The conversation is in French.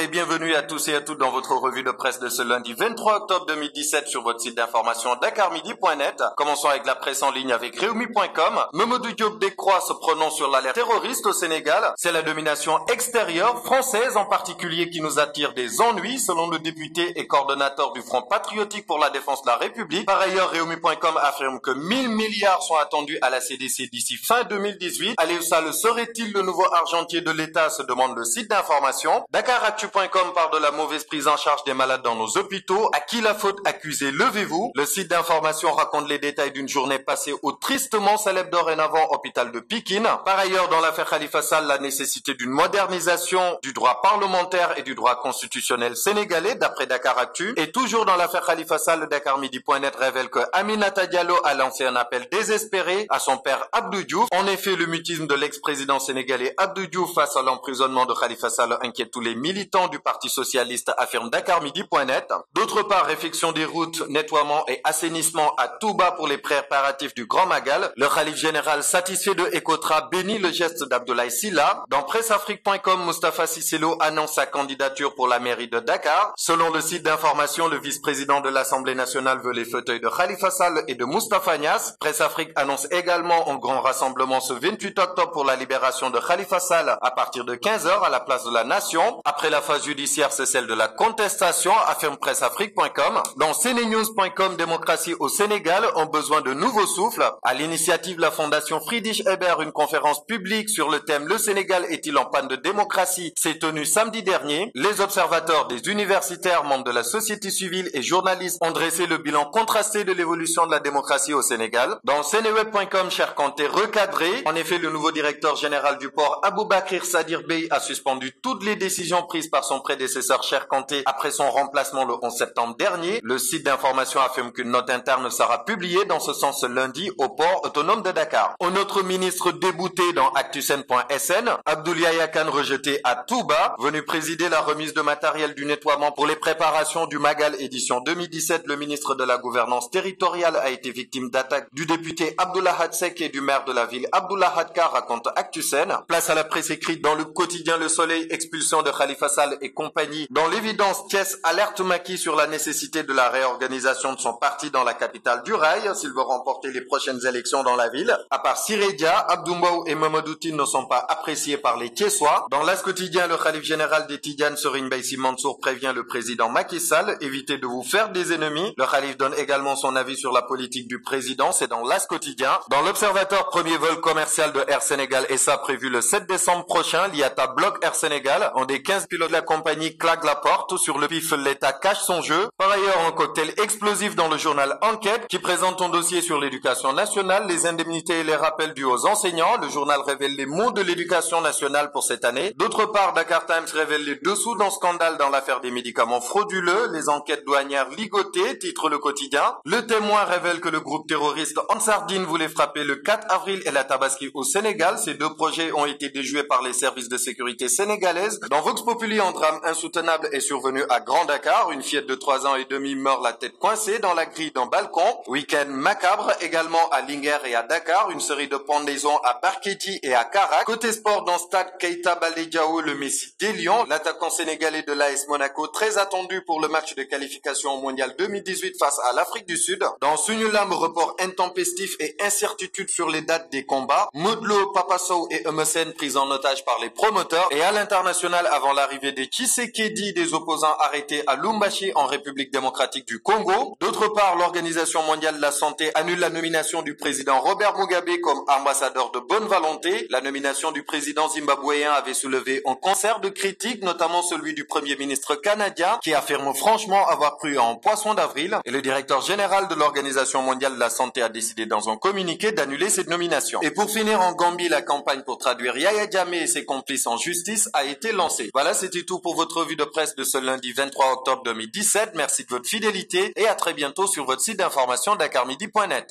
et bienvenue à tous et à toutes dans votre revue de presse de ce lundi 23 octobre 2017 sur votre site d'information dakarmidi.net. Commençons avec la presse en ligne avec Réumi.com. Mamadou Diop Decroix se prononce sur l'alerte terroriste au Sénégal. C'est la domination extérieure française en particulier qui nous attire des ennuis selon le député et coordonnateur du Front patriotique pour la défense de la République. Par ailleurs, Réumi.com affirme que 1000 milliards sont attendus à la CDC d'ici fin 2018. Aliou Sall serait-il le nouveau argentier de l'État, se demande le site d'information. Dakaractu.com parle de la mauvaise prise en charge des malades dans nos hôpitaux. À qui la faute accusée, levez-vous. Le site d'information raconte les détails d'une journée passée au tristement célèbre dorénavant hôpital de Pikine. Par ailleurs, dans l'affaire Khalifa Sall, la nécessité d'une modernisation du droit parlementaire et du droit constitutionnel sénégalais, d'après Dakaractu. Et toujours dans l'affaire Khalifa Sall, le Dakarmidi.net révèle que Aminata Diallo a lancé un appel désespéré à son père Abdou Diouf. En effet, le mutisme de l'ex-président sénégalais Abdou Diouf face à l'emprisonnement de Khalifa Sall inquiète tous les militants du Parti socialiste, affirme Dakarmidi.net. D'autre part, réfection des routes, nettoiement et assainissement à Touba pour les préparatifs du Grand Magal. Le khalife général satisfait de Ecotra bénit le geste d'Abdoulaye Sylla. Dans presseafrique.com, Moustapha Cissé Lo annonce sa candidature pour la mairie de Dakar. Selon le site d'information, le vice-président de l'Assemblée nationale veut les fauteuils de Khalifa Sall et de Moustapha Niasse. Presse-Afrique annonce également un grand rassemblement ce 28 octobre pour la libération de Khalifa Sall à partir de 15h à la place de la Nation. Après la phase judiciaire, c'est celle de la contestation, affirme presseafrique.com. Dans cnenews.com, démocratie au Sénégal ont besoin de nouveaux souffles. À l'initiative de la fondation Friedrich Ebert, une conférence publique sur le thème Le Sénégal est-il en panne de démocratie s'est tenue samedi dernier. Les observateurs des universitaires, membres de la société civile et journalistes ont dressé le bilan contrasté de l'évolution de la démocratie au Sénégal. Dans Sénéweb.com, Cher Kanté recadré. En effet, le nouveau directeur général du port Aboubakr Sadir Bey a suspendu toutes les décisions prises par son prédécesseur Cher Kanté après son remplacement le 11 septembre dernier. Le site d'information affirme qu'une note interne sera publiée dans ce sens ce lundi au port autonome de Dakar. Un autre ministre débouté dans Actusen.sn, Abdoul Yahya Kane rejeté à Touba, venu présider la remise de matériel du nettoiement pour les préparations du Magal édition 2017. Le ministre de la gouvernance territoriale a été victime d'attaques du député Abdullah Hadsek et du maire de la ville Abdullah Hadkar, raconte Actusen. Place à la presse écrite dans le quotidien Le Soleil, expulsion de Khalifa Sall et compagnie. Dans l'évidence, Thiès alerte Macky sur la nécessité de la réorganisation de son parti dans la capitale du rail s'il veut remporter les prochaines élections dans la ville. À part Siredia, Abdou Mbow et Mamadou Tine ne sont pas appréciés par les Thiessois. Dans l'As quotidien, le khalife général des Tidjanes, Serigne Baye Sy Mansour, prévient le président Macky Sall, évitez de vous faire des ennemis. Le khalife donne également son avis sur la politique du président, c'est dans l'As quotidien. Dans l'Observateur, premier vol commercial de Air Sénégal SA prévu le 7 décembre prochain. L'IATA bloque Air Sénégal. Un des 15 pilotes de la compagnie claque la porte. Sur le pif, l'État cache son jeu. Par ailleurs, un cocktail explosif dans le journal Enquête qui présente un dossier sur l'éducation nationale, les indemnités et les rappels dus aux enseignants. Le journal révèle les mots de l'éducation nationale pour cette année. D'autre part, Dakar Times révèle les dessous d'un scandale dans l'affaire des médicaments frauduleux. Les enquêtes douanières ligotées, titre le quotidien. Le Témoin révèle que le groupe terroriste Ansar Dine voulait frapper le 4 avril et la Tabaski au Sénégal. Ces deux projets ont été déjoués par les services de sécurité sénégalaises. Dans Vox Populi, un drame insoutenable est survenu à Grand Dakar. Une fillette de 3 ans et demi meurt la tête coincée dans la grille d'un balcon. Week-end macabre également à Linguère et à Dakar. Une série de pendaisons à Barketi et à Karak. Côté sport, dans Stade Keita Baldé Diao, le Messi des Lions, l'attaquant sénégalais de l'AS Monaco, très attendu pour le match de qualification au Mondial 2018 face à l'Afrique du Sud. Dans Sunulam, report intempestif et incertitude sur les dates des combats. Modou Lo, Papa Sow et Eumeu Sène pris en otage par les promoteurs. Et à l'international, avant l'arrivée des Tshisekedi, des opposants arrêtés à Lumbashi en République démocratique du Congo. D'autre part, l'Organisation mondiale de la santé annule la nomination du président Robert Mugabe comme ambassadeur de bonne volonté. La nomination du président zimbabwéen avait soulevé un concert de critiques, notamment celui du premier ministre canadien qui affirme franchement avoir cru en poisson d'avril. Et le directeur général de l'Organisation mondiale de la santé a décidé dans un communiqué d'annuler cette nomination. Et pour finir, en Gambie, la campagne pour traduire Yaya Jammeh et ses complices en justice a été lancée. Voilà, c'était tout pour votre revue de presse de ce lundi 23 octobre 2017. Merci de votre fidélité et à très bientôt sur votre site d'information dakarmidi.net.